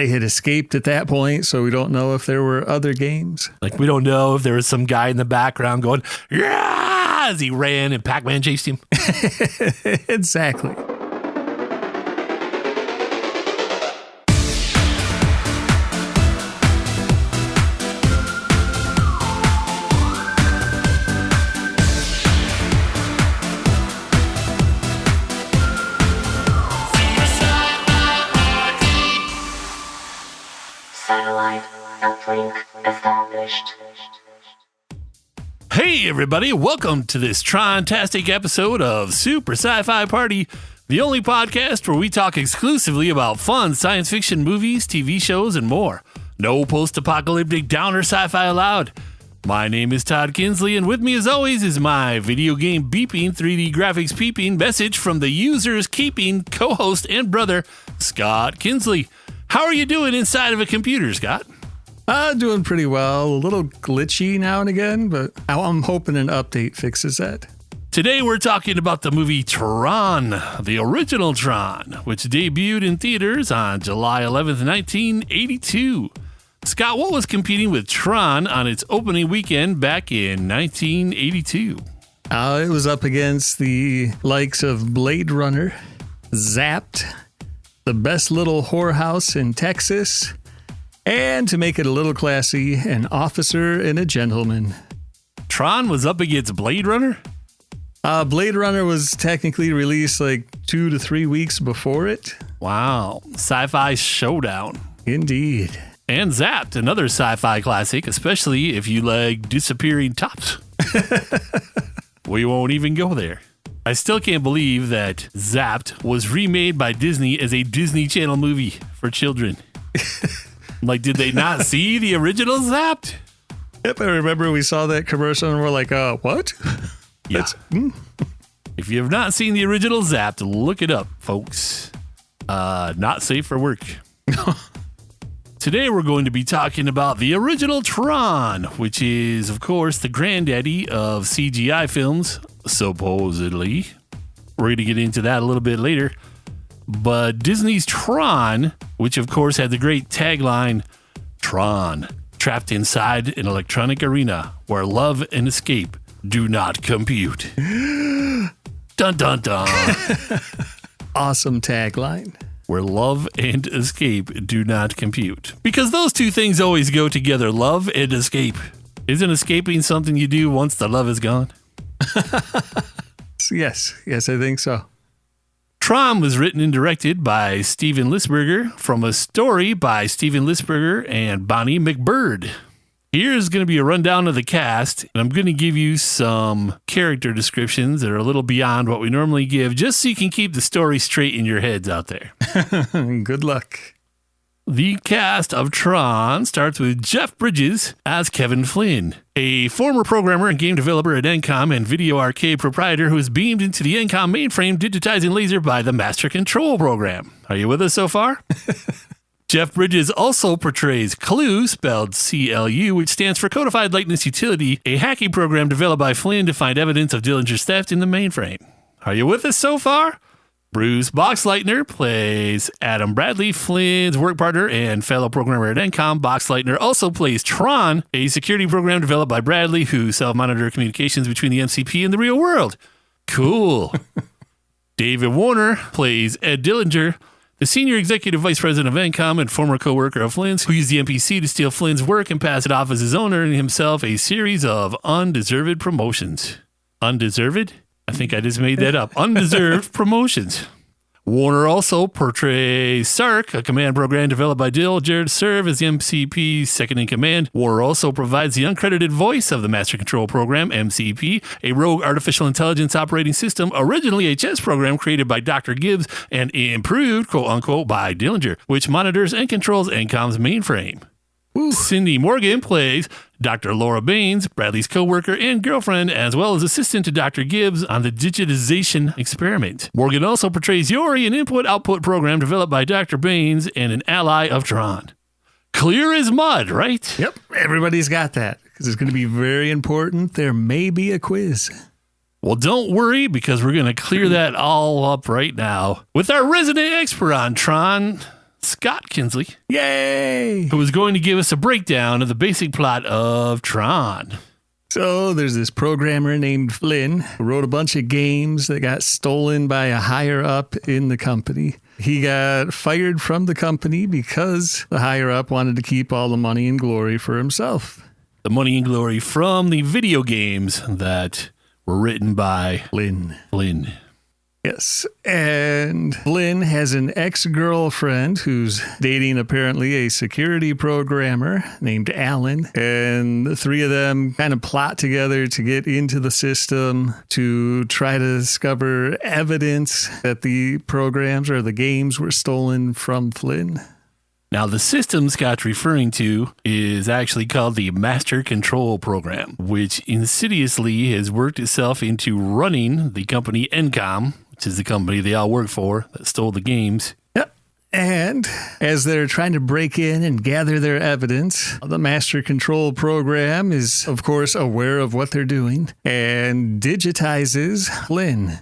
they had escaped at that point, so we don't know if there were other games. Like, we don't know if there was some guy in the background going, yeah, as he ran and Pac-Man chased him. Exactly. Satellite uplink established. Hey, everybody. Welcome to this Tron-tastic episode of Super Sci-Fi Party, the only podcast where we talk exclusively about fun science fiction movies, TV shows, and more. No post-apocalyptic downer sci-fi allowed. My name is Todd Kinsley, and with me as always is my video game beeping, 3D graphics peeping message from the user's keeping co-host and brother, Scott Kinsley. How are you doing inside of a computer, Scott? Doing pretty well. A little glitchy now and again, but I'm hoping an update fixes that. Today we're talking about the movie Tron, the original Tron, which debuted in theaters on July 11th, 1982. Scott, what was competing with Tron on its opening weekend back in 1982? It was up against the likes of Blade Runner, Zapped, The Best Little Whorehouse in Texas, and to make it a little classy, An Officer and a Gentleman. Tron was up against Blade Runner? Blade Runner was technically released like 2 to 3 weeks before it. Wow. Sci-fi showdown. Indeed. And Zapped, another sci-fi classic, especially if you like disappearing tops. We won't even go there. I still can't believe that Zapped was remade by Disney as a Disney Channel movie for children. Like, did they not see the original Zapped? Yep, I remember we saw that commercial and we're like, what? Yeah. If you have not seen the original Zapped, look it up, folks. Not safe for work. Today we're going to be talking about the original Tron, which is, of course, the granddaddy of CGI films, supposedly. We're going to get into that a little bit later. But Disney's Tron, which of course had the great tagline, Tron, trapped inside an electronic arena where love and escape do not compute. Dun dun dun. Awesome tagline. Where love and escape do not compute. Because those two things always go together, love and escape. Isn't escaping something you do once the love is gone? Yes, I think so. Tron was written and directed by Steven Lisberger from a story by Steven Lisberger and Bonnie McBird. Here's going to be a rundown of the cast, and I'm going to give you some character descriptions that are a little beyond what we normally give, just so you can keep the story straight in your heads out there. Good luck. The cast of Tron starts with Jeff Bridges as Kevin Flynn, a former programmer and game developer at Encom and video arcade proprietor who was beamed into the Encom mainframe digitizing laser by the Master Control program. Are you with us so far? Jeff Bridges also portrays CLU, spelled C-L-U, which stands for Codified Likeness Utility, a hacking program developed by Flynn to find evidence of Dillinger's theft in the mainframe. Are you with us so far? Bruce Boxleitner plays Adam Bradley, Flynn's work partner and fellow programmer at Encom. Boxleitner also plays Tron, a security program developed by Bradley who self-monitor communications between the MCP and the real world. Cool. David Warner plays Ed Dillinger, the senior executive vice president of Encom and former co-worker of Flynn's, who used the NPC to steal Flynn's work and pass it off as his own, earning himself a series of undeserved promotions. Undeserved? I think I just made that up. Undeserved promotions. Warner also portrays Sark, a command program developed by Dillinger to serve as the MCP's second in command. Warner also provides the uncredited voice of the Master Control Program, MCP, a rogue artificial intelligence operating system, originally a chess program created by Dr. Gibbs and improved, quote-unquote, by Dillinger, which monitors and controls Encom's mainframe. Ooh. Cindy Morgan plays Dr. Laura Baines, Bradley's co-worker and girlfriend, as well as assistant to Dr. Gibbs on the digitization experiment. Morgan also portrays Yori, an input-output program developed by Dr. Baines and an ally of Tron. Clear as mud, right? Yep, everybody's got that because it's going to be very important. There may be a quiz. Well, don't worry, because we're going to clear that all up right now with our resident expert on Tron, Scott Kinsley, Yay! who is going to give us a breakdown of the basic plot of Tron. So there's this programmer named Flynn who wrote a bunch of games that got stolen by a higher up in the company. He got fired from the company because the higher up wanted to keep all the money and glory for himself. The money and glory from the video games that were written by Flynn. Yes, and Flynn has an ex-girlfriend who's dating apparently a security programmer named Alan, and the three of them kind of plot together to get into the system to try to discover evidence that the programs or the games were stolen from Flynn. Now, the system Scott's referring to is actually called the Master Control Program, which insidiously has worked itself into running the company Encom, which is the company they all work for that stole the games. Yep. And as they're trying to break in and gather their evidence, the Master Control Program is, of course, aware of what they're doing and digitizes Flynn.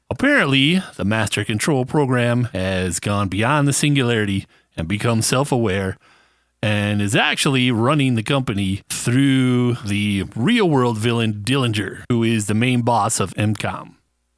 Apparently, the Master Control Program has gone beyond the singularity and become self-aware and is actually running the company through the real-world villain Dillinger, who is the main boss of Encom.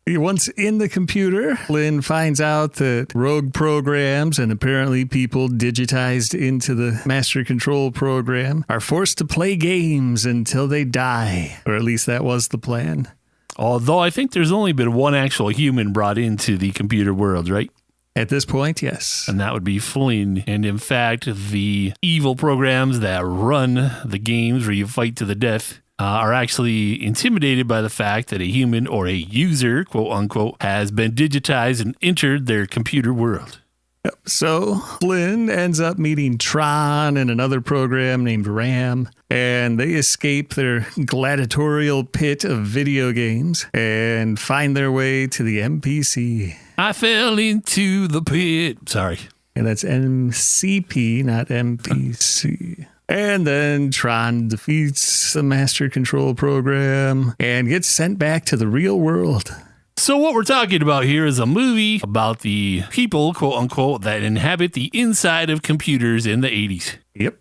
Once in the computer, Flynn finds out that rogue programs and apparently people digitized into the Master Control Program are forced to play games until they die, or at least that was the plan. Although I think there's only been one actual human brought into the computer world, right? At this point, yes. And that would be Flynn. And in fact, the evil programs that run the games where you fight to the death are actually intimidated by the fact that a human or a user, quote unquote, has been digitized and entered their computer world. Yep. So Flynn ends up meeting Tron and another program named RAM, and they escape their gladiatorial pit of video games and find their way to the MPC. I fell into the pit. Sorry. And that's MCP, not MPC. And then Tron defeats the Master Control Program and gets sent back to the real world. So what we're talking about here is a movie about the people, quote unquote, that inhabit the inside of computers in the 80s. Yep.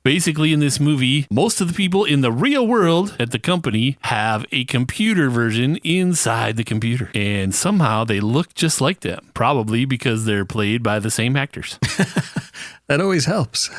Basically, in this movie, most of the people in the real world at the company have a computer version inside the computer. And somehow they look just like them. Probably because they're played by the same actors. That always helps.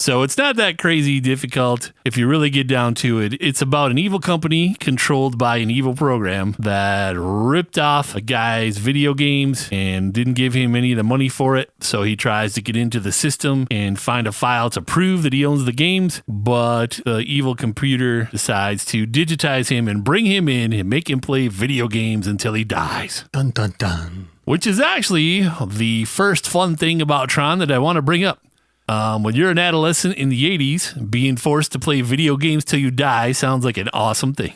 So it's not that crazy difficult if you really get down to it. It's about an evil company controlled by an evil program that ripped off a guy's video games and didn't give him any of the money for it. So he tries to get into the system and find a file to prove that he owns the games. But the evil computer decides to digitize him and bring him in and make him play video games until he dies. Dun, dun, dun. Which is actually the first fun thing about Tron that I want to bring up. When you're an adolescent in the 80s, being forced to play video games till you die sounds like an awesome thing.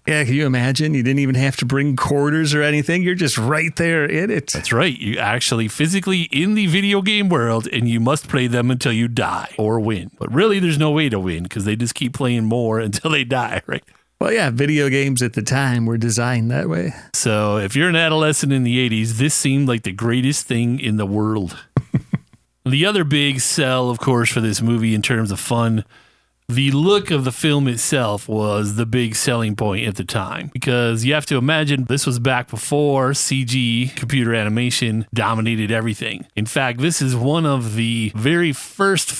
Yeah, can you imagine? You didn't even have to bring quarters or anything. You're just right there in it. That's right. You're actually physically in the video game world, and you must play them until you die or win. But really, there's no way to win because they just keep playing more until they die, right? Well, yeah, video games at the time were designed that way. So if you're an adolescent in the 80s, this seemed like the greatest thing in the world. The other big sell, of course, for this movie in terms of fun, the look of the film itself was the big selling point at the time. Because you have to imagine this was back before CG, computer animation, dominated everything. In fact, this is one of the very first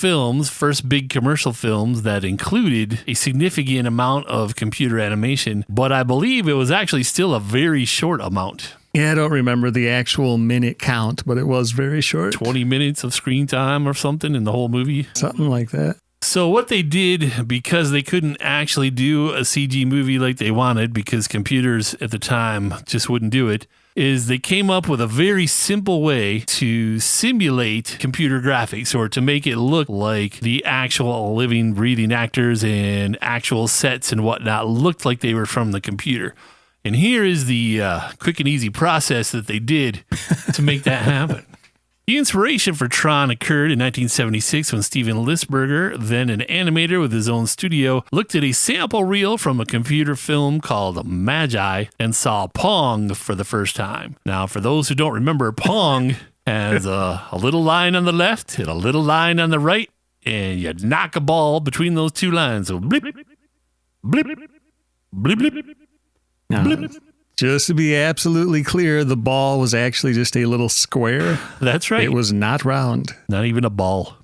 big commercial films that included a significant amount of computer animation. But I believe it was actually still a very short amount. Yeah, I don't remember the actual minute count, but it was very short. 20 minutes of screen time or something in the whole movie. Something like that. So what they did, because they couldn't actually do a CG movie like they wanted, because computers at the time just wouldn't do it, is they came up with a very simple way to simulate computer graphics or to make it look like the actual living, breathing actors and actual sets and whatnot looked like they were from the computer. And here is the quick and easy process that they did to make that happen. The inspiration for Tron occurred in 1976 when Steven Lisberger, then an animator with his own studio, looked at a sample reel from a computer film called Magi and saw Pong for the first time. Now, for those who don't remember, Pong has a little line on the left and a little line on the right, and you knock a ball between those two lines. So blip, blip, blip, blip, blip. Just to be absolutely clear, the ball was actually just a little square. That's right. It was not round. Not even a ball.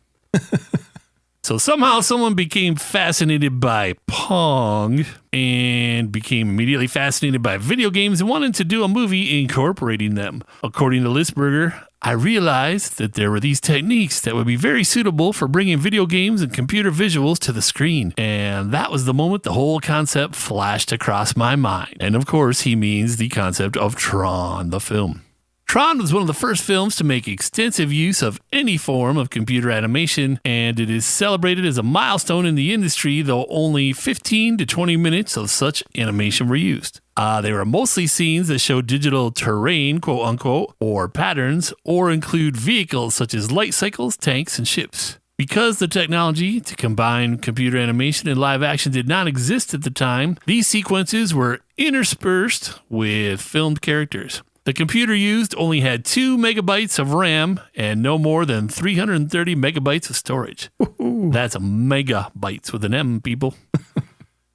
So somehow someone became fascinated by Pong and became immediately fascinated by video games and wanted to do a movie incorporating them. According to Listberger, I realized that there were these techniques that would be very suitable for bringing video games and computer visuals to the screen. And that was the moment the whole concept flashed across my mind. And of course, he means the concept of Tron, the film. Tron was one of the first films to make extensive use of any form of computer animation, and it is celebrated as a milestone in the industry, though only 15 to 20 minutes of such animation were used. They were mostly scenes that show digital terrain, quote unquote, or patterns, or include vehicles such as light cycles, tanks, and ships. Because the technology to combine computer animation and live action did not exist at the time, these sequences were interspersed with filmed characters. The computer used only had 2 megabytes of RAM and no more than 330 megabytes of storage. That's a megabytes with an M, people.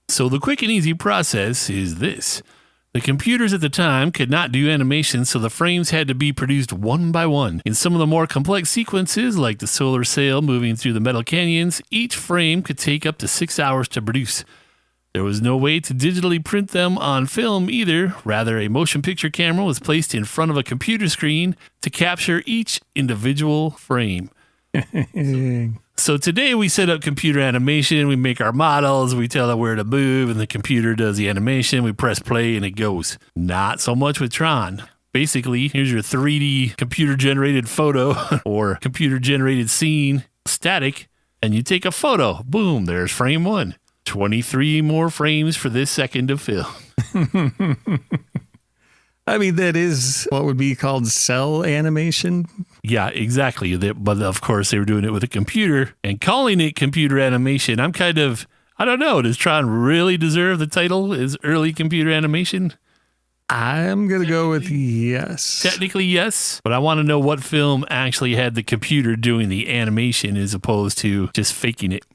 So the quick and easy process is this. The computers at the time could not do animation, so the frames had to be produced one by one. In some of the more complex sequences, like the solar sail moving through the metal canyons, each frame could take up to 6 hours to produce. There was no way to digitally print them on film either. Rather, a motion picture camera was placed in front of a computer screen to capture each individual frame. So today we set up computer animation, we make our models, we tell it where to move, and the computer does the animation, we press play, and it goes. Not so much with Tron. Basically, here's your 3D computer-generated photo or computer-generated scene, static, and you take a photo. Boom, there's frame 1. 23 more frames for this second of film. I mean, that is what would be called cell animation. Yeah, exactly. But of course, they were doing it with a computer and calling it computer animation. I don't know. Does Tron really deserve the title as early computer animation? I'm going to go with yes. Technically, yes. But I want to know what film actually had the computer doing the animation as opposed to just faking it.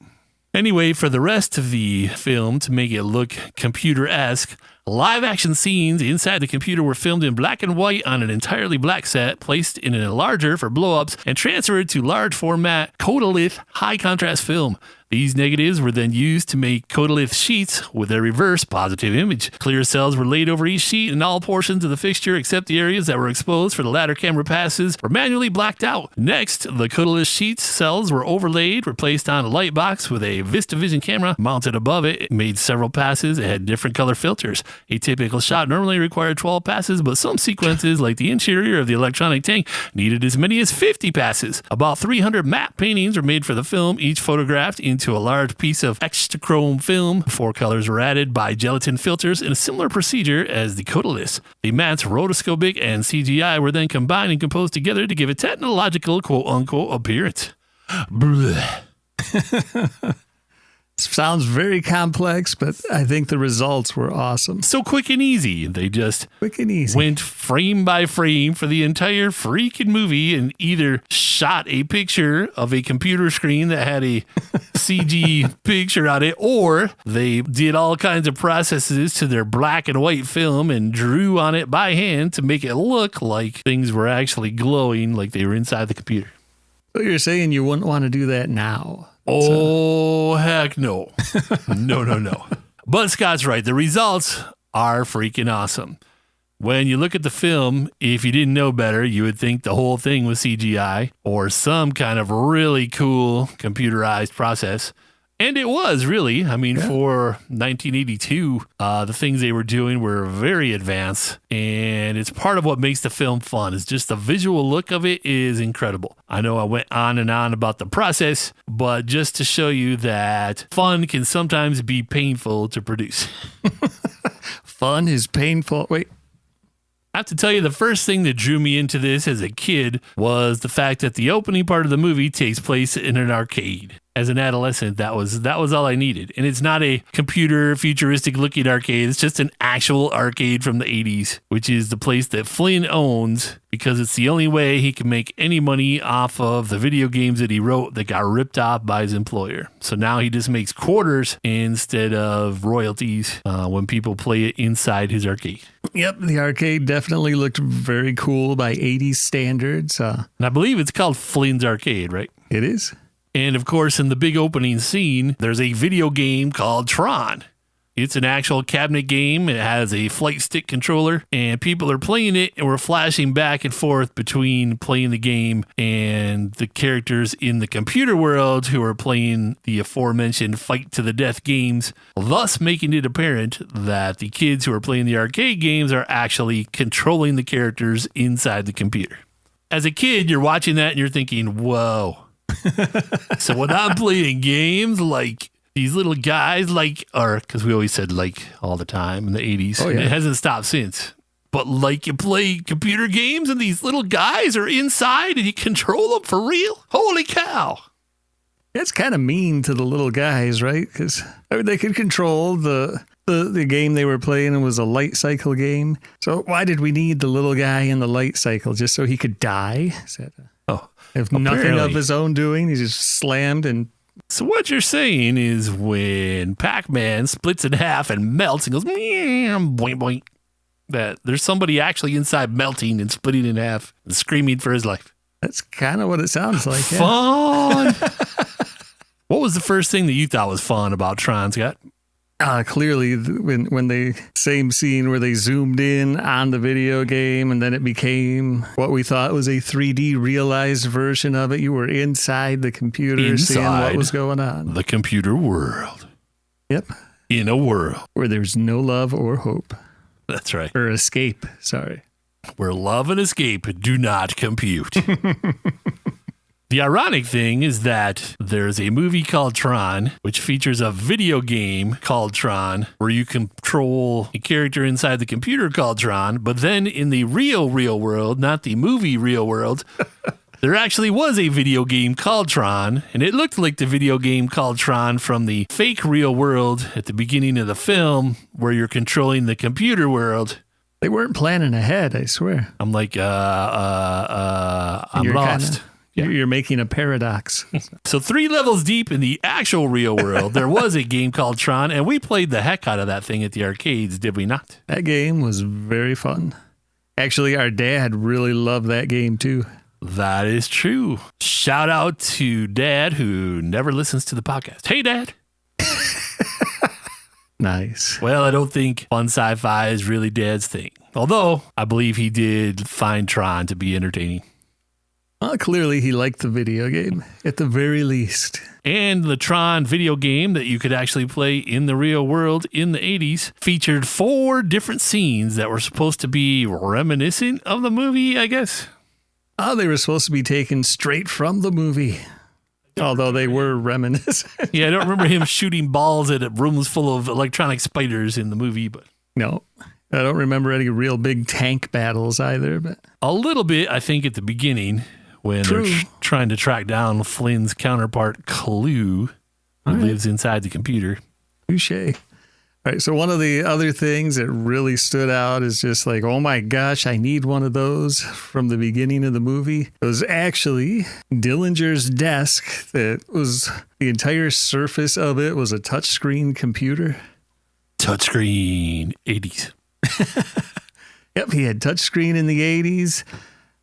Anyway, for the rest of the film, to make it look computer-esque, live action scenes inside the computer were filmed in black and white on an entirely black set, placed in an enlarger for blow-ups, and transferred to large format Kodalith high contrast film. These negatives were then used to make Kodalith sheets with a reverse positive image. Clear cells were laid over each sheet, and all portions of the fixture except the areas that were exposed for the ladder camera passes were manually blacked out. Next, the Kodalith sheets cells were overlaid, were placed on a light box with a VistaVision camera mounted above it. It made several passes. It had different color filters. A typical shot normally required 12 passes, but some sequences, like the interior of the electronic tank, needed as many as 50 passes. About 300 matte paintings were made for the film, each photographed into a large piece of extra chrome film. 4 colors were added by gelatin filters in a similar procedure as the Kodalith. The mattes, rotoscopic and CGI, were then combined and composed together to give a technological quote-unquote appearance. Sounds very complex, but I think the results were awesome. So quick and easy. They just went frame by frame for the entire freaking movie and either shot a picture of a computer screen that had a CG picture on it, or they did all kinds of processes to their black and white film and drew on it by hand to make it look like things were actually glowing, like they were inside the computer. So you're saying you wouldn't want to do that now? Oh, heck no. No. But Scott's right. The results are freaking awesome. When you look at the film, if you didn't know better, you would think the whole thing was CGI or some kind of really cool computerized process. And it was, really. I mean, for 1982, the things they were doing were very advanced. And it's part of what makes the film fun. It's just the visual look of it is incredible. I know I went on and on about the process, but just to show you that fun can sometimes be painful to produce. Fun is painful. Wait. I have to tell you, the first thing that drew me into this as a kid was the fact that the opening part of the movie takes place in an arcade. As an adolescent, that was all I needed. And it's not a computer futuristic looking arcade. It's just an actual arcade from the 80s, which is the place that Flynn owns because it's the only way he can make any money off of the video games that he wrote that got ripped off by his employer. So now he just makes quarters instead of royalties when people play it inside his arcade. Yep, the arcade definitely looked very cool by 80s standards. And I believe it's called Flynn's Arcade, right? It is. And of course, in the big opening scene, there's a video game called Tron. It's an actual cabinet game. It has a flight stick controller, and people are playing it, and we're flashing back and forth between playing the game and the characters in the computer world who are playing the aforementioned fight to the death games, thus making it apparent that the kids who are playing the arcade games are actually controlling the characters inside the computer. As a kid, you're watching that and you're thinking, whoa. So when I'm playing games like these little guys because we always said like all the time in the 80s. Oh, yeah. It hasn't stopped since. But like you play computer games and these little guys are inside and you control them for real? Holy cow. It's kind of mean to the little guys, right? Because they could control the game they were playing. It was a light cycle game. So why did we need the little guy in the light cycle? Just so he could die? If nothing of his own doing, he just slammed and... So what you're saying is when Pac-Man splits in half and melts and goes, boing, boing, that there's somebody actually inside melting and splitting in half and screaming for his life. That's kind of what it sounds like. Yeah. Fun! What was the first thing that you thought was fun about Tron, Scott? Clearly, when the same scene where they zoomed in on the video game and then it became what we thought was a 3D realized version of it. You were inside the computer seeing what was going on. The computer world. Yep. In a world where there's no love or hope. That's right. Or escape, sorry. Where love and escape do not compute. The ironic thing is that there's a movie called Tron, which features a video game called Tron, where you control a character inside the computer called Tron. But then in the real world, not the movie real world, there actually was a video game called Tron, and it looked like the video game called Tron from the fake real world at the beginning of the film, where you're controlling the computer world. They weren't planning ahead, I swear. I'm like, I'm lost. Yeah. You're making a paradox. So 3 levels deep in the actual real world, there was a game called Tron, and we played the heck out of that thing at the arcades, did we not? That game was very fun. Actually, our dad really loved that game too. That is true. Shout out to Dad, who never listens to the podcast. Hey, Dad. Nice. Well, I don't think fun sci-fi is really Dad's thing. Although, I believe he did find Tron to be entertaining. Well, clearly he liked the video game, at the very least. And the Tron video game that you could actually play in the real world in the 80s featured 4 different scenes that were supposed to be reminiscent of the movie, I guess. Oh, they were supposed to be taken straight from the movie. Although they were reminiscent. Yeah, I don't remember him shooting balls at rooms full of electronic spiders in the movie, but... No. I don't remember any real big tank battles either, but... A little bit, I think, at the beginning... when they're trying to track down Flynn's counterpart, Clue, who lives inside the computer. Touché. All right, so one of the other things that really stood out is just like, oh my gosh, I need one of those from the beginning of the movie. It was actually Dillinger's desk that was, the entire surface of it was a touchscreen computer. Touchscreen, 80s. Yep, he had touchscreen in the 80s.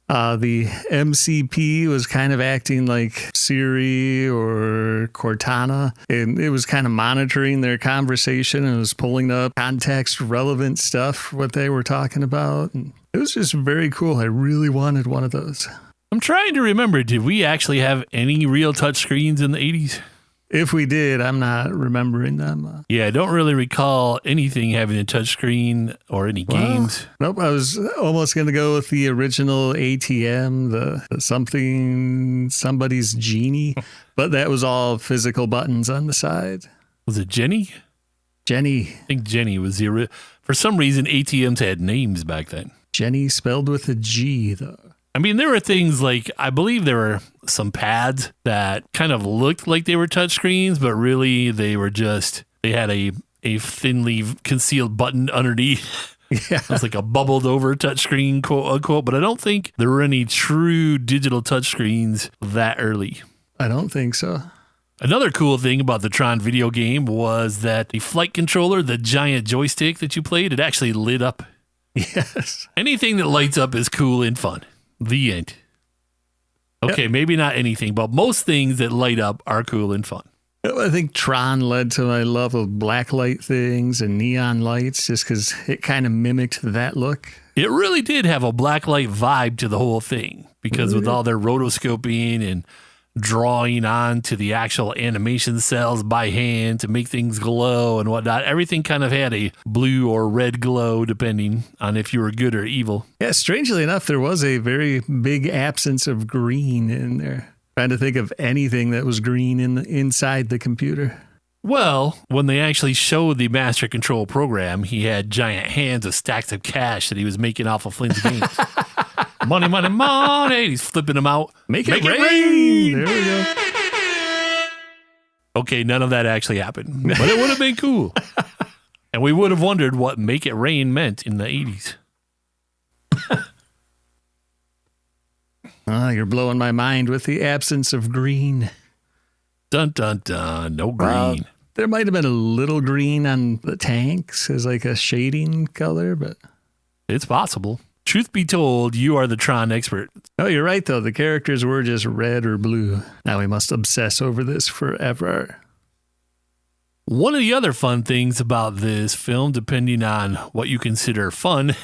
The MCP was kind of acting like Siri or Cortana, and it was kind of monitoring their conversation and was pulling up context relevant stuff, what they were talking about. And it was just very cool. I really wanted one of those. I'm trying to remember, did we actually have any real touchscreens in the 80s? If we did, I'm not remembering them. Yeah, I don't really recall anything having a touchscreen or any games. Nope, I was almost going to go with the original ATM, the somebody's genie, but that was all physical buttons on the side. Was it Jenny? Jenny. I think Jenny was the for some reason, ATMs had names back then. Jenny spelled with a G, though. I mean, there were things like, I believe there were some pads that kind of looked like they were touchscreens, but really they had a thinly concealed button underneath. Yeah. It's like a bubbled over touchscreen, quote unquote, but I don't think there were any true digital touchscreens that early. I don't think so. Another cool thing about the Tron video game was that the flight controller, the giant joystick that you played, it actually lit up. Yes. Anything that lights up is cool and fun. The end. Okay, maybe not anything, but most things that light up are cool and fun. I think Tron led to my love of blacklight things and neon lights just because it kind of mimicked that look. It really did have a blacklight vibe to the whole thing because with all their rotoscoping and drawing on to the actual animation cells by hand to make things glow and whatnot, everything kind of had a blue or red glow depending on if you were good or evil. Yeah, strangely enough, there was a very big absence of green in there. Trying to think of anything that was green inside the computer. Well, when they actually showed the Master Control program, he had giant hands of stacks of cash that he was making off of Flynn's games. Money, money, money. He's flipping them out. Make it rain. There we go. Okay, none of that actually happened, but it would have been cool. And we would have wondered what Make It Rain meant in the 80s. Oh, you're blowing my mind with the absence of green. Dun, dun, dun. No green. There might have been a little green on the tanks as like a shading color, but It's possible. Truth be told, you are the Tron expert. oh, you're right, though. The characters were just red or blue. Now we must obsess over this forever. One of the other fun things about this film, depending on what you consider fun,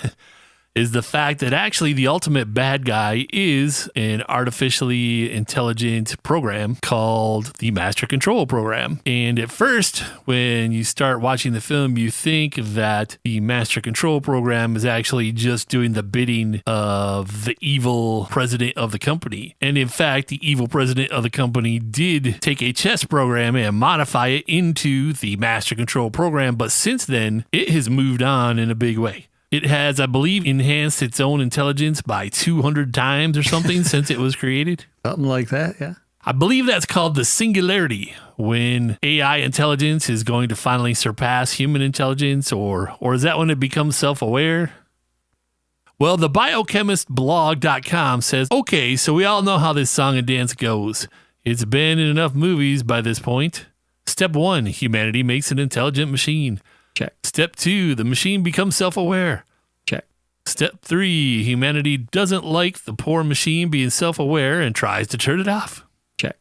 is the fact that actually the ultimate bad guy is an artificially intelligent program called the Master Control Program. And at first, when you start watching the film, you think that the Master Control Program is actually just doing the bidding of the evil president of the company. And in fact, the evil president of the company did take a chess program and modify it into the Master Control Program. But since then, it has moved on in a big way. It has, I believe, enhanced its own intelligence by 200 times or something since it was created. Something like that, yeah. I believe that's called the singularity, when AI intelligence is going to finally surpass human intelligence, or is that when it becomes self-aware? Well, the biochemistblog.com says, okay, so we all know how this song and dance goes. It's been in enough movies by this point. Step 1, humanity makes an intelligent machine. Check. Step 2, the machine becomes self-aware. Check. Step 3, humanity doesn't like the poor machine being self-aware and tries to turn it off. Check.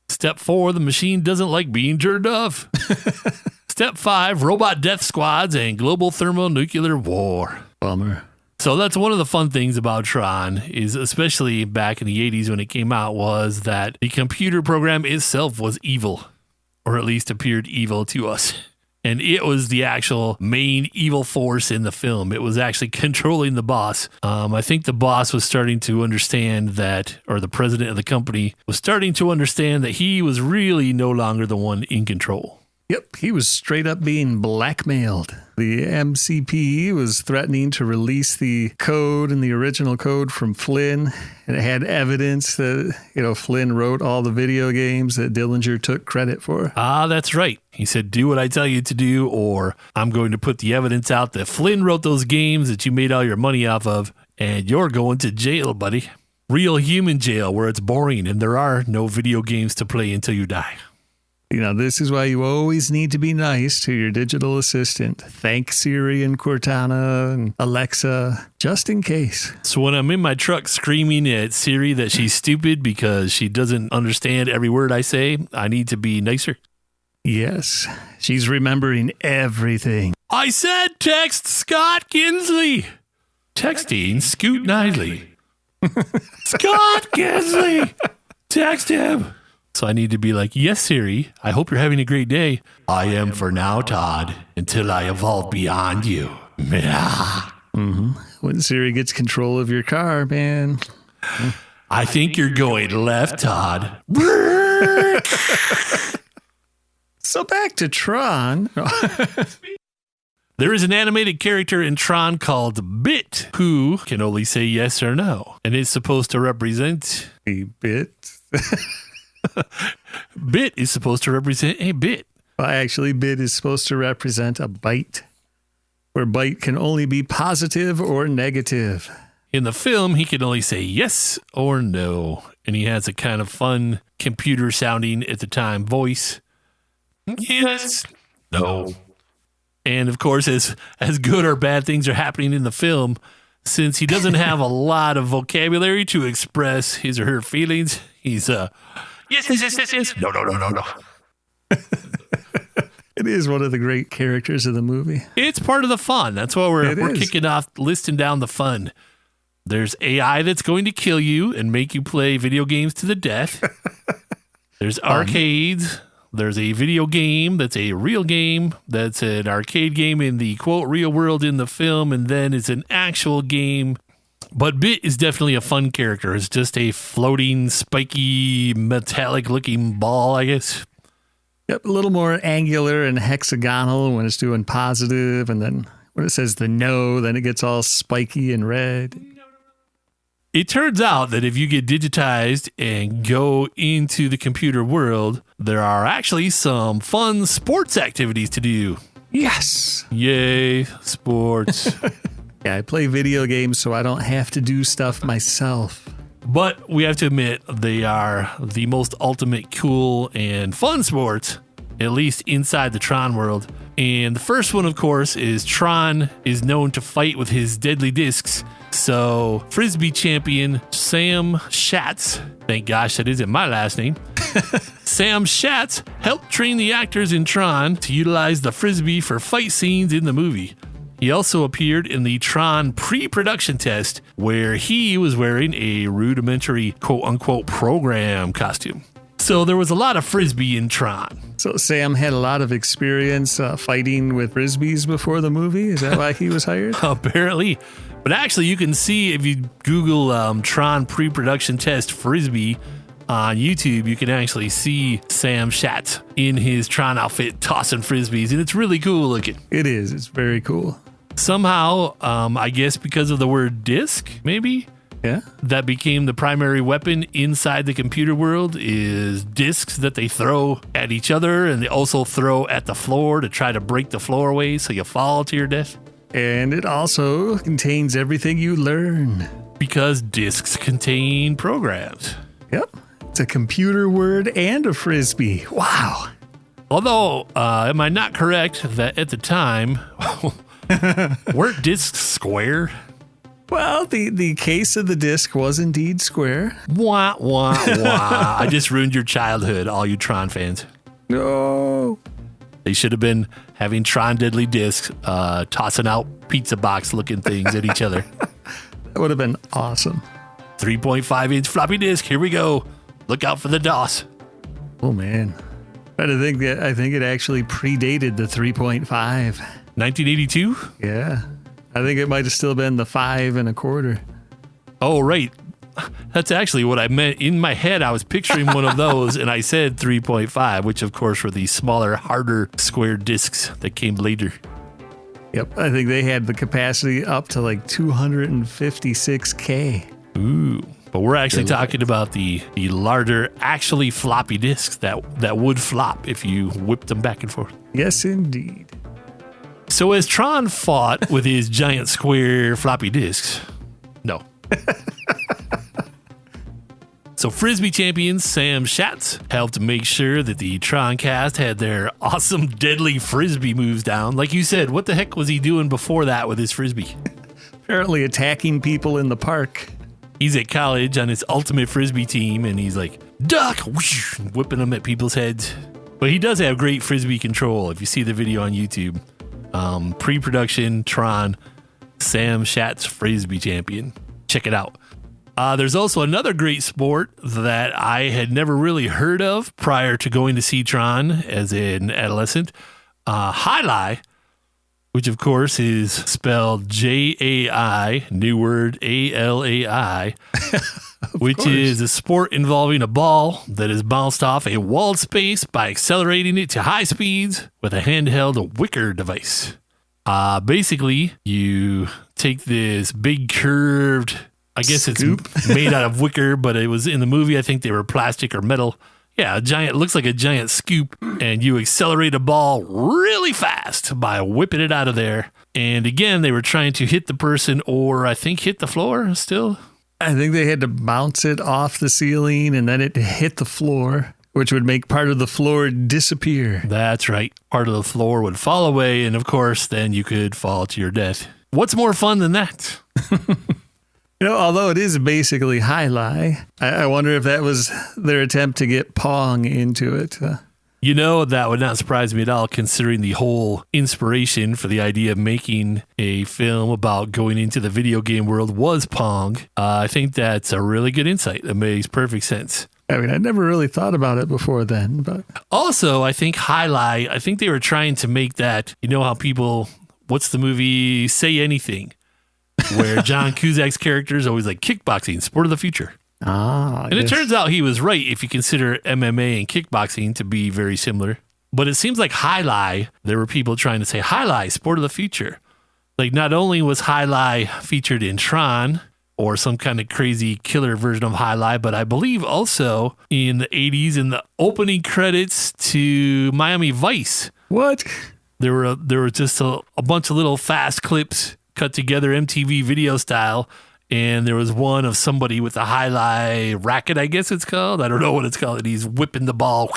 Step 4, the machine doesn't like being turned off. Step 5, robot death squads and global thermonuclear war. Bummer. So that's one of the fun things about Tron, is especially back in the 80s when it came out, was that the computer program itself was evil, or at least appeared evil to us. And it was the actual main evil force in the film. It was actually controlling the boss. I think the boss was starting to understand that, or the president of the company was starting to understand that he was really no longer the one in control. Yep, he was straight up being blackmailed. The MCP was threatening to release the code and the original code from Flynn. And it had evidence that, Flynn wrote all the video games that Dillinger took credit for. Ah, that's right. He said, do what I tell you to do, or I'm going to put the evidence out that Flynn wrote those games that you made all your money off of, and you're going to jail, buddy. Real human jail where it's boring and there are no video games to play until you die. This is why you always need to be nice to your digital assistant. Thank Siri and Cortana and Alexa, just in case. So when I'm in my truck screaming at Siri that she's stupid because she doesn't understand every word I say, I need to be nicer. Yes, she's remembering everything. I said text Scott Kinsley. Texting Scoot Knightley. Scott Kinsley. Text him. So I need to be like, yes, Siri, I hope you're having a great day. I am for now, Todd, until I evolve beyond you. Mm-hmm. When Siri gets control of your car, man. I think you're going left, Todd. So back to Tron. There is an animated character in Tron called Bit, who can only say yes or no, and is supposed to represent A bit. Bit is supposed to represent a bit. Well, actually, bit is supposed to represent a byte, where byte can only be positive or negative. In the film, he can only say yes or no, and he has a kind of fun computer sounding at the time voice. Yes. No. And of course, as good or bad things are happening in the film, since he doesn't have a lot of vocabulary to express his or her feelings, he's yes. No. It is one of the great characters of the movie. It's part of the fun. That's why we're is. kicking off, listing down the fun. There's AI that's going to kill you and make you play video games to the death. There's arcades. There's a video game that's a real game. That's an arcade game in the, quote, real world in the film. And then it's an actual game. But Bit is definitely a fun character. It's just a floating, spiky, metallic-looking ball, I guess. Yep, a little more angular and hexagonal when it's doing positive, and then when it says the no, then it gets all spiky and red. It turns out that if you get digitized and go into the computer world, there are actually some fun sports activities to do. Yes. Yay, sports. Yeah, I play video games so I don't have to do stuff myself. But we have to admit, they are the most ultimate cool and fun sports, at least inside the Tron world. And the first one, of course, is Tron is known to fight with his deadly discs. So Frisbee champion Sam Schatz, thank gosh that isn't my last name, Sam Schatz helped train the actors in Tron to utilize the Frisbee for fight scenes in the movie. He also appeared in the Tron pre-production test where he was wearing a rudimentary quote-unquote program costume. So there was a lot of Frisbee in Tron. So Sam had a lot of experience fighting with Frisbees before the movie? Is that why he was hired? Apparently. But actually, you can see if you Google Tron pre-production test Frisbee on YouTube, you can actually see Sam Schatz in his Tron outfit tossing Frisbees, and it's really cool looking. It is. It's very cool. Somehow, I guess because of the word disc, maybe, Yeah. that became the primary weapon inside the computer world is discs that they throw at each other, and they also throw at the floor to try to break the floor away so you fall to your death. And it also contains everything you learn. Because discs contain programs. Yep. It's a computer word and a Frisbee. Wow. Although, am I not correct that at the time, weren't discs square? Well, the case of the disc was indeed square. Wah, wah, wah. I just ruined your childhood, all you Tron fans. No. They should have been having Tron Deadly Discs tossing out pizza box looking things at each other. That would have been awesome. 3.5-inch floppy disk. Here we go. Look out for the DOS. Oh, man. But I think it actually predated the 3.5. 1982? Yeah. I think it might have still been the 5 1/4. Oh, right. That's actually what I meant. In my head, I was picturing one of those, and I said 3.5, which, of course, were the smaller, harder square discs that came later. Yep. I think they had the capacity up to like 256K. Ooh. But we're actually talking about the larger, actually floppy disks that would flop if you whipped them back and forth. Yes, indeed. So as Tron fought with his giant square floppy disks, no. So Frisbee champion Sam Schatz helped make sure that the Tron cast had their awesome deadly Frisbee moves down. Like you said, what the heck was he doing before that with his Frisbee? Apparently attacking people in the park. He's at college on his ultimate Frisbee team, and he's like, duck, whoosh, whipping them at people's heads. But he does have great Frisbee control if you see the video on YouTube. Pre-production Tron Sam Schatz Frisbee champion. Check it out. There's also another great sport that I had never really heard of prior to going to see Tron as an adolescent. Alai, which of course is spelled Jai, new word Alai, which is a sport involving a ball that is bounced off a walled space by accelerating it to high speeds with a handheld wicker device. Basically, you take this big curved, I guess Scoop? it's made out of wicker, but it was in the movie, I think they were plastic or metal. Yeah, it looks like a giant scoop, and you accelerate a ball really fast by whipping it out of there. And again, they were trying to hit the person or I think hit the floor still. I think they had to bounce it off the ceiling and then it hit the floor, which would make part of the floor disappear. That's right. Part of the floor would fall away, and of course, then you could fall to your death. What's more fun than that? Although it is basically Alai, I wonder if that was their attempt to get Pong into it. That would not surprise me at all, considering the whole inspiration for the idea of making a film about going into the video game world was Pong. I think that's a really good insight. That makes perfect sense. I mean, I never really thought about it before then, but Also, I think Alai, I think they were trying to make that, how people, what's the movie Say Anything? Where John Cusack's character is always like kickboxing, sport of the future. And it turns out he was right if you consider MMA and kickboxing to be very similar. But it seems like Alai, there were people trying to say Alai, sport of the future. Like not only was Alai featured in Tron or some kind of crazy killer version of Alai, but I believe also in the 80s in the opening credits to Maimi Vice. What? There were just a bunch of little fast clips cut together MTV video style. And there was one of somebody with a Alai racket, I guess it's called. I don't know what it's called. And he's whipping the ball.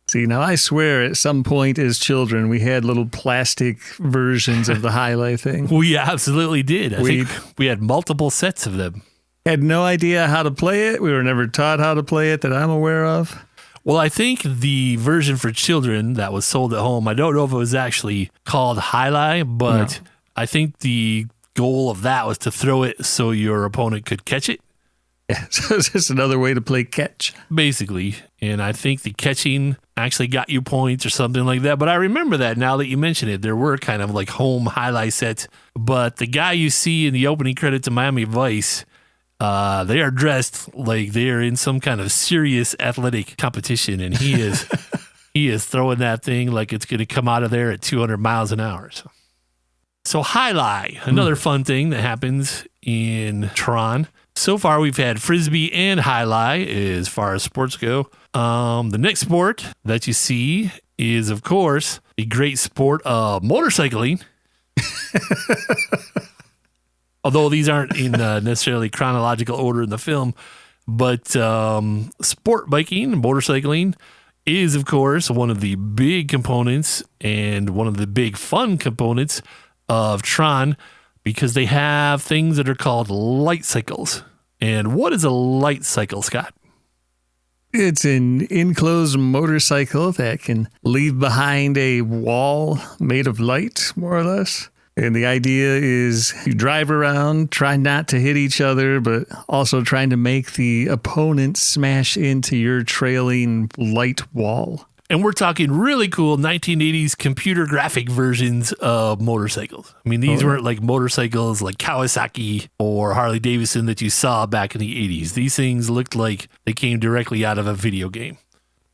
See, now I swear at some point as children, we had little plastic versions of the Alai thing. We absolutely did. I think we had multiple sets of them. Had no idea how to play it. We were never taught how to play it that I'm aware of. Well, I think the version for children that was sold at home, I don't know if it was actually called Alai, but no. I think the goal of that was to throw it so your opponent could catch it. Yeah, so it's just another way to play catch. Basically. And I think the catching actually got you points or something like that. But I remember that now that you mention it. There were kind of like home highlight sets. But the guy you see in the opening credits of Maimi Vice, they are dressed like they are in some kind of serious athletic competition. And he is throwing that thing like it's going to come out of there at 200 miles an hour. So Alai, another fun thing that happens in Tron. So far, we've had Frisbee and Alai as far as sports go. The next sport that you see is, of course, the great sport of motorcycling. Although these aren't in necessarily chronological order in the film. But sport biking, motorcycling, is, of course, one of the big components and one of the big fun components of Tron, because they have things that are called light cycles. And what is a light cycle, Scott? It's an enclosed motorcycle that can leave behind a wall made of light, more or less. And the idea is you drive around, try not to hit each other, but also trying to make the opponent smash into your trailing light wall. And we're talking really cool 1980s computer graphic versions of motorcycles. I mean, these weren't like motorcycles like Kawasaki or Harley Davidson that you saw back in the 80s. These things looked like they came directly out of a video game.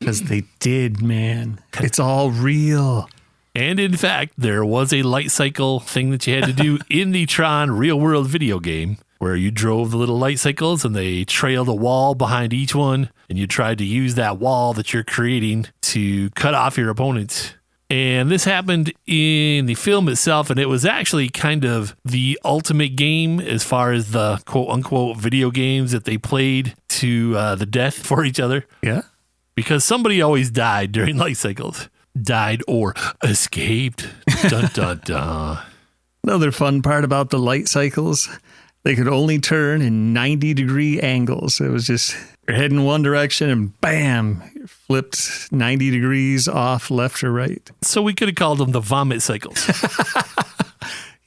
Because they did, man. It's all real. And in fact, there was a light cycle thing that you had to do in the Tron real world video game, where you drove the little light cycles and they trailed a wall behind each one, and you tried to use that wall that you're creating to cut off your opponents. And this happened in the film itself, and it was actually kind of the ultimate game as far as the quote-unquote video games that they played to the death for each other. Yeah. Because somebody always died during light cycles. Died or escaped. Dun, dun, dun. Another fun part about the light cycles, they could only turn in 90-degree angles. It was just you're heading one direction and bam, you're flipped 90 degrees off left or right. So we could have called them the vomit cycles.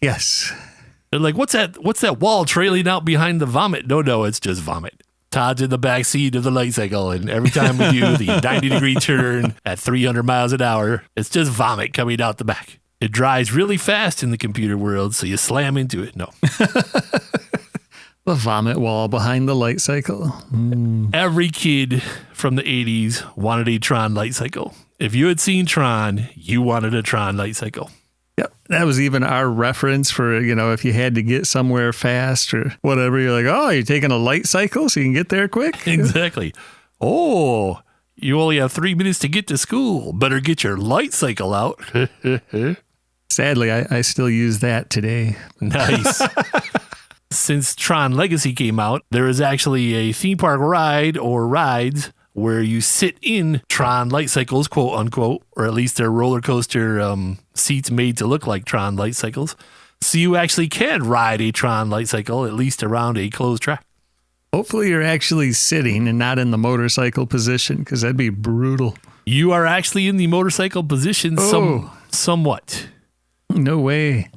Yes. They're like, what's that wall trailing out behind the vomit? No, it's just vomit. Todd's in the back seat of the light cycle, and every time we do the 90-degree turn at 300 miles an hour, it's just vomit coming out the back. It dries really fast in the computer world, so you slam into it. No. The vomit wall behind the light cycle. Every kid from the 80s wanted a Tron light cycle. If you had seen Tron, you wanted a Tron light cycle. Yep. That was even our reference for, if you had to get somewhere fast or whatever, you're like, oh, you're taking a light cycle so you can get there quick? Exactly. Oh, you only have 3 minutes to get to school. Better get your light cycle out. Sadly, I still use that today. Nice. Since Tron Legacy came out, there is actually a theme park ride or rides where you sit in Tron light cycles, quote unquote, or at least they're roller coaster seats made to look like Tron light cycles. So you actually can ride a Tron light cycle, at least around a closed track. Hopefully you're actually sitting and not in the motorcycle position, because that'd be brutal. You are actually in the motorcycle position somewhat. No way.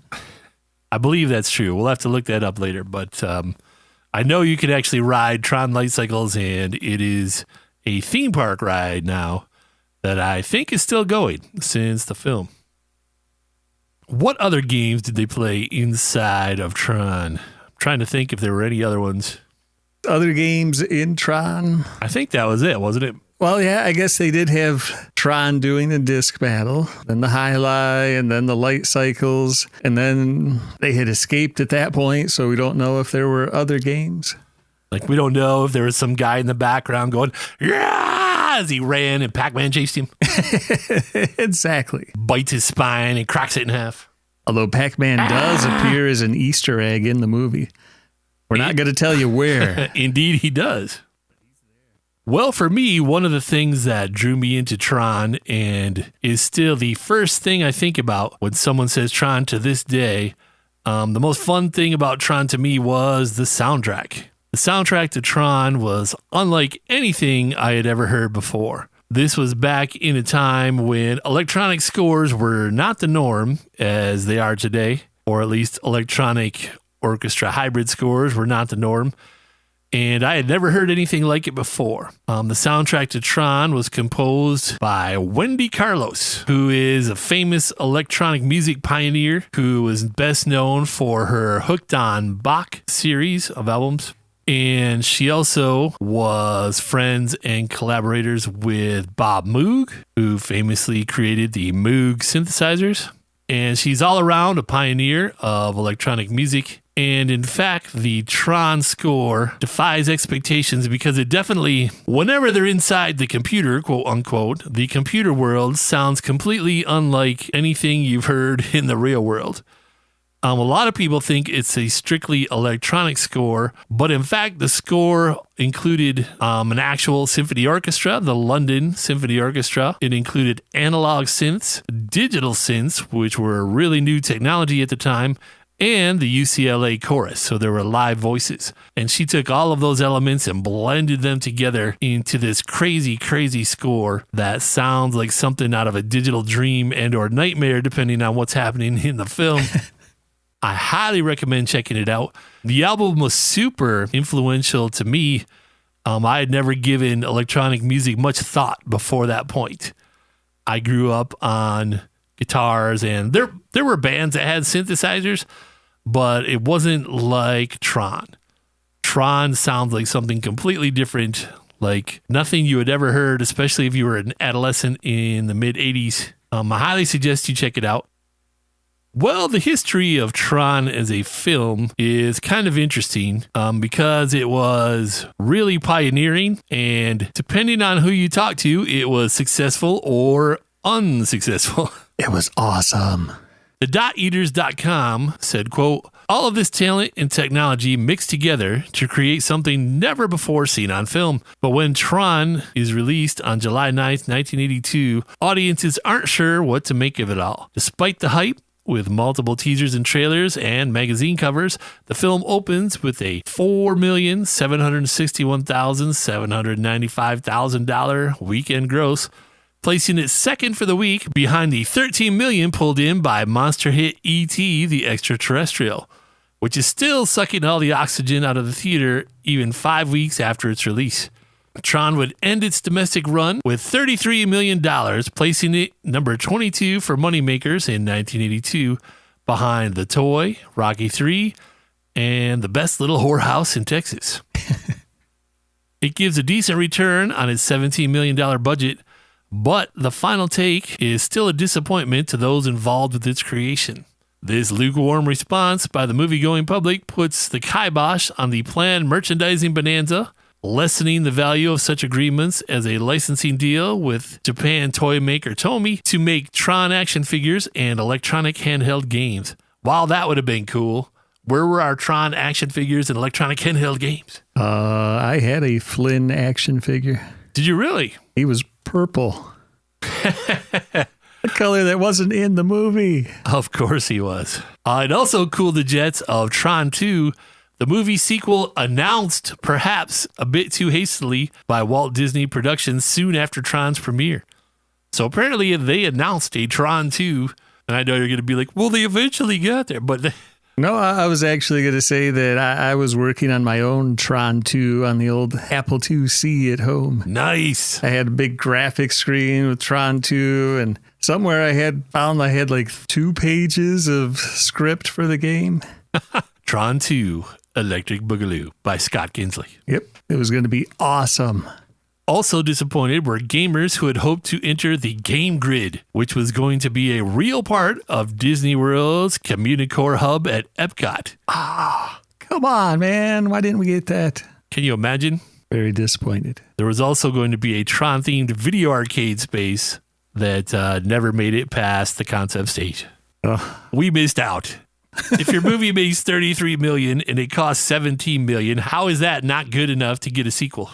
I believe that's true. We'll have to look that up later. But I know you can actually ride Tron light cycles, and it is a theme park ride now that I think is still going since the film. What other games did they play inside of Tron? I'm trying to think if there were any other ones. Other games in Tron? I think that was it, wasn't it? Well, yeah, I guess they did have Tron doing the disc battle, then the Alai, and then the light cycles, and then they had escaped at that point, so we don't know if there were other games. Like, we don't know if there was some guy in the background going, yeah, as he ran and Pac-Man chased him. Exactly. Bites his spine and cracks it in half. Although Pac-Man does appear as an Easter egg in the movie. We're not going to tell you where. Indeed, he does. Well, for me, one of the things that drew me into Tron and is still the first thing I think about when someone says Tron to this day, the most fun thing about Tron to me was the soundtrack. The soundtrack to Tron was unlike anything I had ever heard before. This was back in a time when electronic scores were not the norm as they are today, or at least electronic orchestra hybrid scores were not the norm. And I had never heard anything like it before. The soundtrack to Tron was composed by Wendy Carlos, who is a famous electronic music pioneer who was best known for her Hooked on Bach series of albums. And she also was friends and collaborators with Bob Moog, who famously created the Moog synthesizers. And she's all around a pioneer of electronic music. And in fact, the Tron score defies expectations because it definitely, whenever they're inside the computer, quote unquote, the computer world sounds completely unlike anything you've heard in the real world. A lot of people think it's a strictly electronic score, but in fact, the score included an actual symphony orchestra, the London Symphony Orchestra. It included analog synths, digital synths, which were really new technology at the time, and the UCLA chorus. So there were live voices. And she took all of those elements and blended them together into this crazy, crazy score that sounds like something out of a digital dream and or nightmare, depending on what's happening in the film. I highly recommend checking it out. The album was super influential to me. I had never given electronic music much thought before that point. I grew up on guitars, and there were bands that had synthesizers, but it wasn't like Tron. Tron sounds like something completely different, like nothing you had ever heard, especially if you were an adolescent in the mid-'80s. I highly suggest you check it out. Well, the history of Tron as a film is kind of interesting because it was really pioneering, and depending on who you talk to, it was successful or unsuccessful. It was awesome. The DotEaters.com said, quote, all of this talent and technology mixed together to create something never before seen on film. But when Tron is released on July 9th, 1982, audiences aren't sure what to make of it all. Despite the hype, with multiple teasers and trailers and magazine covers, the film opens with a $4,761,795 weekend gross, placing it second for the week behind the $13 million pulled in by monster hit E.T. the Extraterrestrial, which is still sucking all the oxygen out of the theater even 5 weeks after its release. Tron would end its domestic run with $33 million, placing it number 22 for moneymakers in 1982, behind The Toy, Rocky III, and The Best Little Whorehouse in Texas. It gives a decent return on its $17 million budget, but the final take is still a disappointment to those involved with its creation. This lukewarm response by the movie-going public puts the kibosh on the planned merchandising bonanza, lessening the value of such agreements as a licensing deal with Japan toy maker Tomy to make Tron action figures and electronic handheld games. Wow, that would have been cool. Where were our Tron action figures and electronic handheld games? I had a Flynn action figure. Did you really? He was purple. A color that wasn't in the movie. Of course he was. It also cooled the jets of Tron 2, the movie sequel announced perhaps a bit too hastily by Walt Disney Productions soon after Tron's premiere. So apparently they announced a Tron 2, and I know you're going to be like, well, they eventually got there, but... No, I was actually going to say that I was working on my own Tron 2 on the old Apple IIc at home. Nice. I had a big graphic screen with Tron 2, and somewhere I had like 2 pages of script for the game. Tron 2, Electric Boogaloo by Scott Kinsley. Yep, it was going to be awesome. Also disappointed were gamers who had hoped to enter the Game Grid, which was going to be a real part of Disney World's Communicore Hub at Epcot. Come on, man. Why didn't we get that? Can you imagine? Very disappointed. There was also going to be a Tron-themed video arcade space that never made it past the concept stage. We missed out. If your movie makes $33 million and it costs $17 million, how is that not good enough to get a sequel?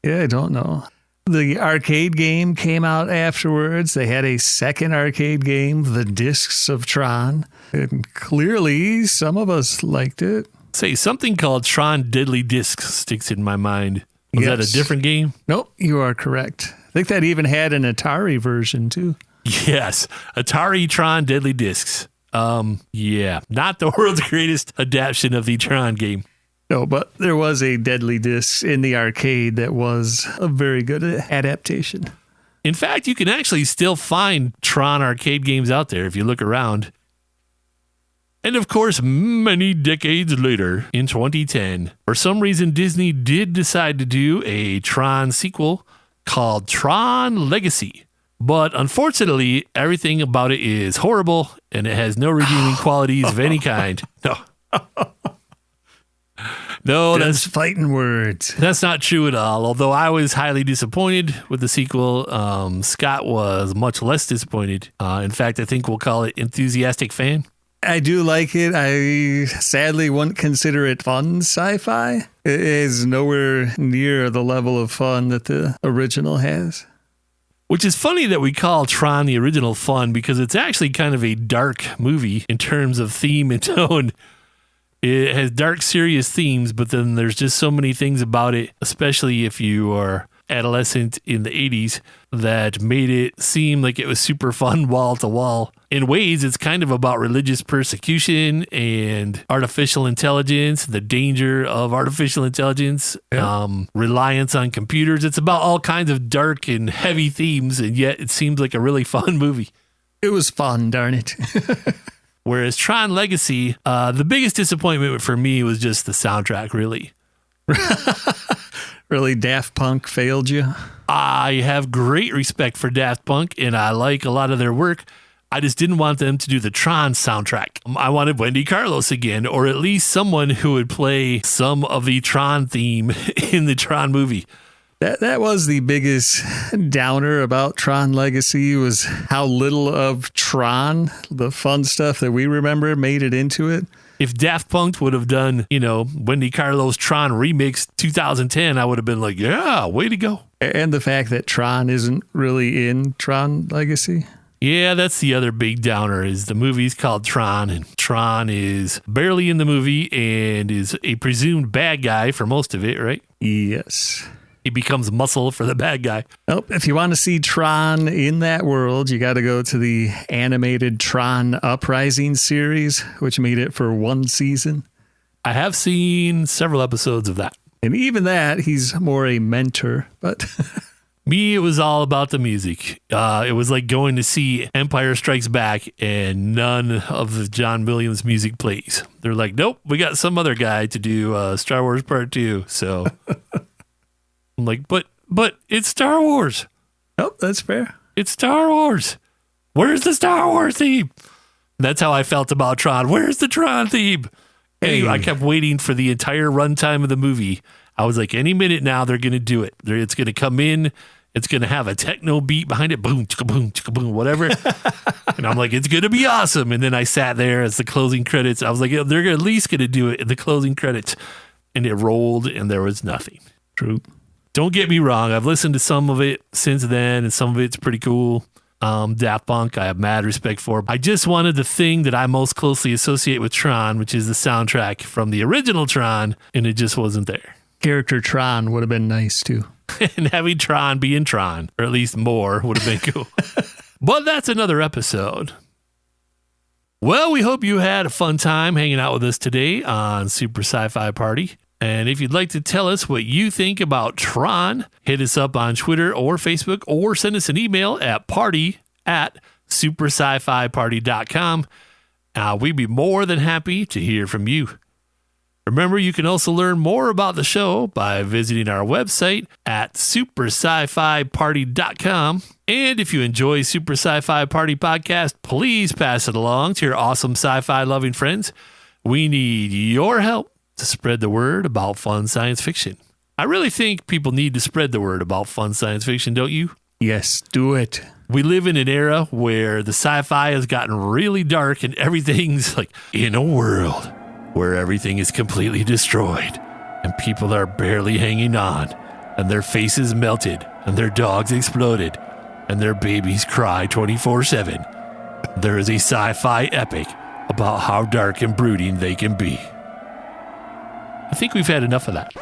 Yeah, I don't know. The arcade game came out afterwards. They had a second arcade game, The Discs of Tron. And clearly, some of us liked it. Say, something called Tron Deadly Discs sticks in my mind. Was that a different game? Nope, you are correct. I think that even had an Atari version, too. Yes, Atari Tron Deadly Discs. Yeah, not the world's greatest adaptation of the Tron game. No, but there was a Deadly Disc in the arcade that was a very good adaptation. In fact, you can actually still find Tron arcade games out there if you look around. And of course, many decades later, in 2010, for some reason, Disney did decide to do a Tron sequel called Tron Legacy. But unfortunately, everything about it is horrible, and it has no redeeming qualities of any kind. No, that's fighting words. That's not true at all. Although I was highly disappointed with the sequel, Scott was much less disappointed. In fact, I think we'll call it enthusiastic fan. I do like it. I sadly wouldn't consider it fun sci-fi. It is nowhere near the level of fun that the original has. Which is funny that we call Tron the original fun, because it's actually kind of a dark movie in terms of theme and tone. It has dark, serious themes, but then there's just so many things about it, especially if you are adolescent in the 80s, that made it seem like it was super fun wall to wall. In ways, it's kind of about religious persecution and artificial intelligence, the danger of artificial intelligence, reliance on computers. It's about all kinds of dark and heavy themes, and yet it seems like a really fun movie. It was fun, darn it. Whereas Tron Legacy, the biggest disappointment for me was just the soundtrack, really. Really, Daft Punk failed you? I have great respect for Daft Punk, and I like a lot of their work. I just didn't want them to do the Tron soundtrack. I wanted Wendy Carlos again, or at least someone who would play some of the Tron theme in the Tron movie. That was the biggest downer about Tron Legacy, was how little of Tron, the fun stuff that we remember, made it into it. If Daft Punk would have done, Wendy Carlos Tron Remix 2010, I would have been like, yeah, way to go. And the fact that Tron isn't really in Tron Legacy. Yeah, that's the other big downer, is the movie's called Tron, and Tron is barely in the movie and is a presumed bad guy for most of it, right? Yes. He becomes muscle for the bad guy. Nope. If you want to see Tron in that world, you got to go to the animated Tron Uprising series, which made it for one season. I have seen several episodes of that. And even that, he's more a mentor, but... Me, it was all about the music. It was like going to see Empire Strikes Back and none of the John Williams music plays. They're like, nope, we got some other guy to do Star Wars Part 2. So I'm like, but it's Star Wars. Oh, that's fair. It's Star Wars. Where's the Star Wars theme? That's how I felt about Tron. Where's the Tron theme? Hey. I kept waiting for the entire runtime of the movie. I was like, any minute now, they're going to do it. It's going to come in. It's going to have a techno beat behind it. Boom, chicka boom, chicka boom, whatever. And I'm like, it's going to be awesome. And then I sat there as the closing credits. I was like, they're at least going to do it in the closing credits. And it rolled and there was nothing. True. Don't get me wrong. I've listened to some of it since then, and some of it's pretty cool. Daft Punk, I have mad respect for. I just wanted the thing that I most closely associate with Tron, which is the soundtrack from the original Tron, and it just wasn't there. Character Tron would have been nice too. And having Tron be in Tron, or at least more, would have been cool. But that's another episode. Well, we hope you had a fun time hanging out with us today on Super Sci-Fi Party. And if you'd like to tell us what you think about Tron, hit us up on Twitter or Facebook, or send us an email at party@superscifiparty.com. We'd be more than happy to hear from you. Remember, you can also learn more about the show by visiting our website at superscifiparty.com. And if you enjoy Super Sci-Fi Party podcast, please pass it along to your awesome sci-fi loving friends. We need your help to spread the word about fun science fiction. I really think people need to spread the word about fun science fiction, don't you? Yes, do it. We live in an era where the sci-fi has gotten really dark and everything's like in a world where everything is completely destroyed and people are barely hanging on and their faces melted and their dogs exploded and their babies cry 24/7. There is a sci-fi epic about how dark and brooding they can be. I think we've had enough of that.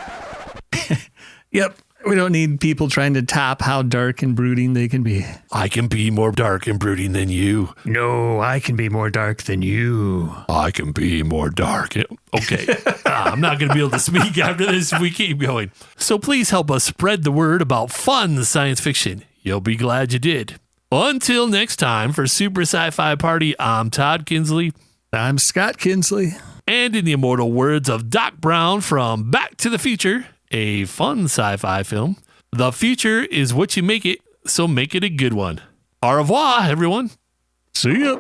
Yep. We don't need people trying to top how dark and brooding they can be. I can be more dark and brooding than you. No, I can be more dark than you. I can be more dark. Okay. I'm not going to be able to speak after this if we keep going. So please help us spread the word about fun science fiction. You'll be glad you did. Until next time, for Super Sci-Fi Party, I'm Todd Kinsley. I'm Scott Kinsley. And in the immortal words of Doc Brown from Back to the Future, a fun sci-fi film, the future is what you make it, so make it a good one. Au revoir, everyone. See ya.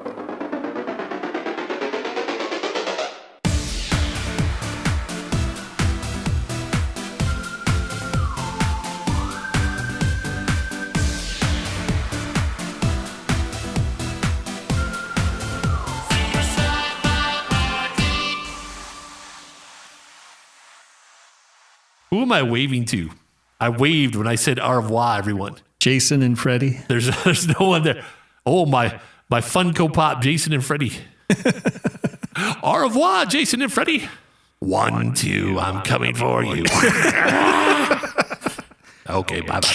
Who am I waving to? I waved when I said au revoir, everyone. Jason and Freddie. There's no one there. Oh, my Funko Pop, Jason and Freddie. Au revoir, Jason and Freddie. 1, 2, I'm coming for you. Okay, bye-bye.